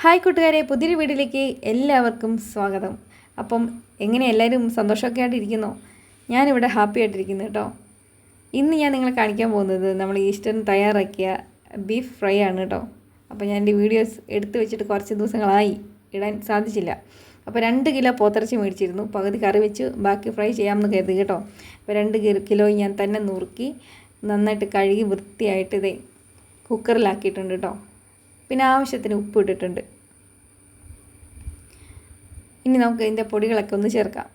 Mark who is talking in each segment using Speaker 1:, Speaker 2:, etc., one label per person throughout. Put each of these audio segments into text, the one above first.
Speaker 1: Hi കൂട്ടുകാരെ, പുതിയൊരു വീഡിയോയിലേക്ക് എല്ലാവർക്കും സ്വാഗതം. അപ്പം എങ്ങനെ എല്ലാവരും സന്തോഷമൊക്കെ ആയിട്ടിരിക്കുന്നോ? ഞാനിവിടെ ഹാപ്പി ആയിട്ടിരിക്കുന്നു കേട്ടോ. ഇന്ന് ഞാൻ നിങ്ങളെ കാണിക്കാൻ പോകുന്നത് നമ്മൾ ഈസ്റ്ററിന് തയ്യാറാക്കിയ ബീഫ് ഫ്രൈ ആണ് കേട്ടോ. അപ്പോൾ ഞാൻ എൻ്റെ വീഡിയോസ് എടുത്തു വെച്ചിട്ട് കുറച്ച് ദിവസങ്ങളായി ഇടാൻ സാധിച്ചില്ല. അപ്പോൾ 2 കിലോ പോത്തിറച്ചി മേടിച്ചിരുന്നു. പകുതി കറി വെച്ച് ബാക്കി ഫ്രൈ ചെയ്യാമെന്ന് കരുതി കേട്ടോ. അപ്പോൾ 2 കിലോ ഞാൻ തന്നെ നുറുക്കി നന്നായിട്ട് കഴുകി വൃത്തിയായിട്ട് ഇതേ കുക്കറിലാക്കിയിട്ടുണ്ട് കേട്ടോ. പിന്നെ ആവശ്യത്തിന് ഉപ്പ് ഇട്ടിട്ടുണ്ട്. ഇനി നമുക്ക് ഇതിൻ്റെ പൊടികളൊക്കെ ഒന്ന് ചേർക്കാം.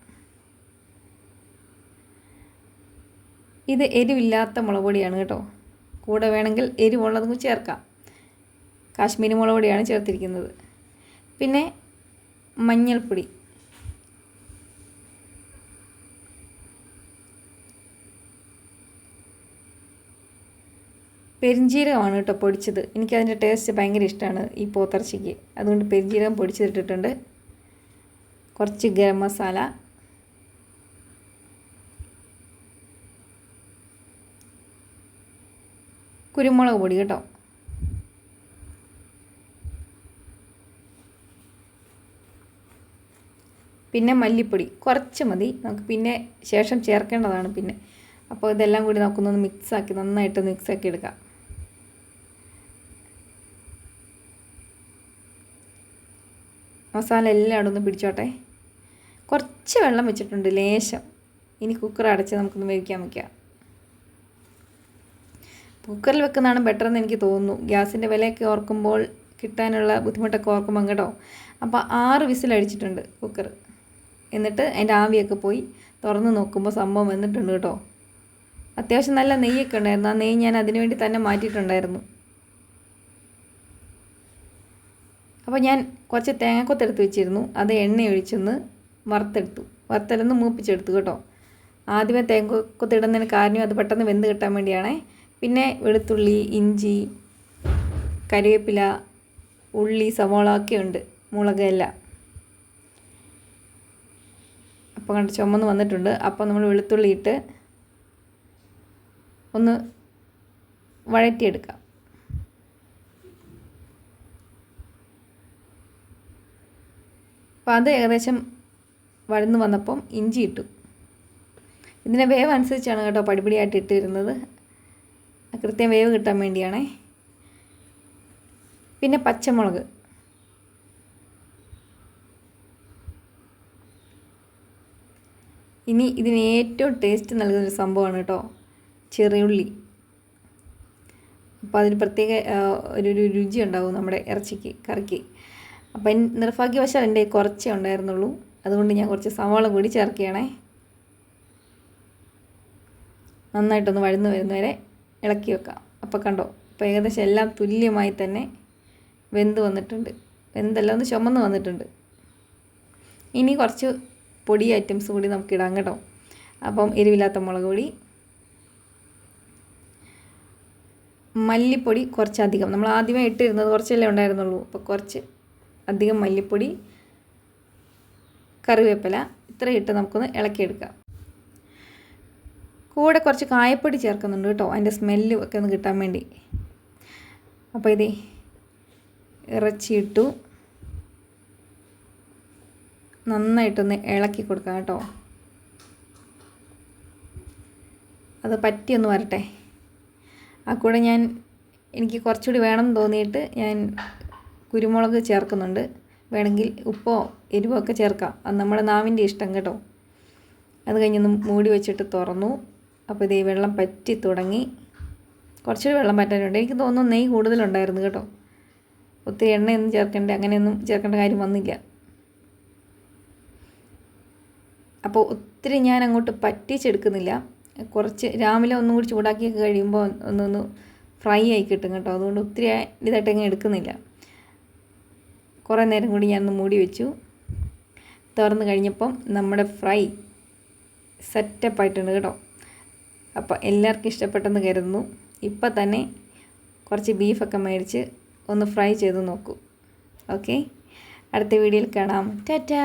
Speaker 1: ഇത് എരിവില്ലാത്ത മുളക് പൊടിയാണ് കേട്ടോ. കൂടെ വേണമെങ്കിൽ എരിവുള്ളതും ചേർക്കാം. കാശ്മീരി മുളക് പൊടിയാണ് ചേർത്തിരിക്കുന്നത്. പിന്നെ മഞ്ഞൾപ്പൊടി, പെരിഞ്ജീരകമാണ് കേട്ടോ പൊടിച്ചത്. എനിക്കതിൻ്റെ ടേസ്റ്റ് ഭയങ്കര ഇഷ്ടമാണ് ഈ പോത്തിറച്ചിക്ക്. അതുകൊണ്ട് പെരിഞ്ജീരകം പൊടിച്ചിട്ടിട്ടുണ്ട്. കുറച്ച് ഗരം മസാല, കുരുമുളക് പൊടി കേട്ടോ. പിന്നെ മല്ലിപ്പൊടി കുറച്ച് മതി, നമുക്ക് പിന്നെ ശേഷം ചേർക്കേണ്ടതാണ് പിന്നെ. അപ്പോൾ ഇതെല്ലാം കൂടി നമുക്കൊന്ന് മിക്സാക്കി നന്നായിട്ട് മിക്സാക്കി എടുക്കാം. മസാല എല്ലായിടും ഒന്ന് പിടിച്ചോട്ടെ. കുറച്ച് വെള്ളം വെച്ചിട്ടുണ്ട്, ലേശം. ഇനി കുക്കർ അടച്ച് നമുക്കൊന്ന് വേവിക്കാൻ വയ്ക്കാം. കുക്കറിൽ വെക്കുന്നതാണ് ബെറ്റർ എന്ന് എനിക്ക് തോന്നുന്നു. ഗ്യാസിൻ്റെ വിലയൊക്കെ ഓർക്കുമ്പോൾ കിട്ടാനുള്ള ബുദ്ധിമുട്ടൊക്കെ ഓർക്കുമ്പോൾ കേട്ടോ. അപ്പോൾ 6 വിസിലടിച്ചിട്ടുണ്ട് കുക്കർ. എന്നിട്ട് അതിൻ്റെ ആവിയൊക്കെ പോയി തുറന്ന് നോക്കുമ്പോൾ സംഭവം വന്നിട്ടുണ്ട് കേട്ടോ. അത്യാവശ്യം നല്ല നെയ്യൊക്കെ ഉണ്ടായിരുന്നു. ആ നെയ്യ് ഞാൻ അതിനു വേണ്ടി തന്നെ മാറ്റിയിട്ടുണ്ടായിരുന്നു. അപ്പോൾ ഞാൻ കുറച്ച് തേങ്ങക്കൊത്തെടുത്ത് വെച്ചിരുന്നു. അത് എണ്ണ ഒഴിച്ചൊന്ന് വറുത്തലൊന്ന് മൂപ്പിച്ചെടുത്തു കേട്ടോ. ആദ്യമേ തേങ്ങക്കൊത്തിടുന്നതിന് കാരണം അത് പെട്ടെന്ന് വെന്ത് കിട്ടാൻ വേണ്ടിയാണേ. പിന്നെ വെളുത്തുള്ളി, ഇഞ്ചി, കരിവേപ്പില, ഉള്ളി, സവോള ഒക്കെ ഉണ്ട്, മുളക് എല്ലാം. അപ്പോൾ കണ്ട് ചുമന്ന് വന്നിട്ടുണ്ട്. അപ്പോൾ നമ്മൾ വെളുത്തുള്ളി ഇട്ട് ഒന്ന് വഴറ്റിയെടുക്കാം. അപ്പോൾ അത് ഏകദേശം വഴന്ന് വന്നപ്പം ഇഞ്ചി ഇട്ടു. ഇതിൻ്റെ വേവ് അനുസരിച്ചാണ് കേട്ടോ പടിപടിയായിട്ട് ഇട്ടിരുന്നത്. കൃത്യം വേവ് കിട്ടാൻ വേണ്ടിയാണേ. പിന്നെ പച്ചമുളക്, ഇനി ഇതിന് ഏറ്റവും ടേസ്റ്റ് നൽകുന്നൊരു സംഭവമാണ് കേട്ടോ, ചെറിയുള്ളി. അപ്പോൾ അതിന് പ്രത്യേക ഒരു രുചി ഉണ്ടാവും നമ്മുടെ ഇറച്ചിക്ക്, കറിക്ക്. അപ്പം നിർഭാഗ്യവശാൽ എൻ്റെ കുറച്ചേ ഉണ്ടായിരുന്നുള്ളൂ. അതുകൊണ്ട് ഞാൻ കുറച്ച് സവാള കൂടി ചേർക്കുകയാണേ. നന്നായിട്ടൊന്ന് വഴന്ന് വരുന്നവരെ ഇളക്കി വെക്കാം. അപ്പോൾ കണ്ടോ, അപ്പോൾ ഏകദേശം എല്ലാം തുല്യമായി തന്നെ വെന്ത് വന്നിട്ടുണ്ട്. വെന്തെല്ലാം ഒന്ന് ചുമന്ന് വന്നിട്ടുണ്ട്. ഇനി കുറച്ച് പൊടി ഐറ്റംസ് കൂടി നമുക്കിടാം കേട്ടോ. അപ്പം എരിവില്ലാത്ത മുളക് പൊടി, മല്ലിപ്പൊടി കുറച്ചധികം. നമ്മൾ ആദ്യമേ ഇട്ടിരുന്നത് കുറച്ചല്ലേ ഉണ്ടായിരുന്നുള്ളൂ. അപ്പോൾ കുറച്ച് അധികം മല്ലിപ്പൊടി, കറിവേപ്പില, ഇത്രയും ഇട്ട് നമുക്കൊന്ന് ഇളക്കിയെടുക്കാം. കൂടെ കുറച്ച് കായപ്പൊടി ചേർക്കുന്നുണ്ട് കേട്ടോ, അതിൻ്റെ സ്മെല്ല് ഒക്കെ ഒന്ന് കിട്ടാൻ വേണ്ടി. അപ്പോൾ ഇതേ ഇറച്ചി ഇട്ടു, നന്നായിട്ടൊന്ന് ഇളക്കി കൊടുക്കാം കേട്ടോ. അത് പറ്റിയൊന്ന് വരട്ടെ. ആ കൂടെ എനിക്ക് കുറച്ചുകൂടി വേണമെന്ന് തോന്നിയിട്ട് ഞാൻ കുരുമുളക് ചേർക്കുന്നുണ്ട്. വേണമെങ്കിൽ ഉപ്പോ എരിവോ ഒക്കെ ചേർക്കാം, അത് നമ്മുടെ നാവിൻ്റെ ഇഷ്ടം കേട്ടോ. അത് കഴിഞ്ഞൊന്ന് മൂടി വെച്ചിട്ട് തുറന്നു. അപ്പോൾ ഇതേ വെള്ളം പറ്റി തുടങ്ങി. കുറച്ചുകൂടി വെള്ളം പറ്റാനുണ്ട്. എനിക്ക് തോന്നുന്നു നെയ്യ് കൂടുതലുണ്ടായിരുന്നു കേട്ടോ. ഒത്തിരി എണ്ണയൊന്നും അങ്ങനെയൊന്നും ചേർക്കേണ്ട കാര്യം വന്നില്ല. അപ്പോൾ ഒത്തിരി ഞാൻ അങ്ങോട്ട് പറ്റിച്ചെടുക്കുന്നില്ല. കുറച്ച് രാവിലെ ഒന്നും കൂടി ചൂടാക്കിയൊക്കെ കഴിയുമ്പോൾ ഒന്ന് ഫ്രൈ ആയി കിട്ടും കേട്ടോ. അതുകൊണ്ട് ഒത്തിരി ഇതായിട്ട് അങ്ങ് എടുക്കുന്നില്ല. കുറേ നേരം കൂടി ഞാനൊന്ന് മൂടി വെച്ചു. തുറന്ന് കഴിഞ്ഞപ്പം നമ്മുടെ ഫ്രൈ സെറ്റപ്പായിട്ടുണ്ട് കേട്ടോ. അപ്പോൾ എല്ലാവർക്കും ഇഷ്ടപ്പെട്ടെന്ന് കരുതുന്നു. ഇപ്പം തന്നെ കുറച്ച് ബീഫൊക്കെ മേടിച്ച് ഒന്ന് ഫ്രൈ ചെയ്ത് നോക്കൂ. ഓക്കെ, അടുത്ത വീഡിയോയിൽ കാണാം. ടാറ്റാ.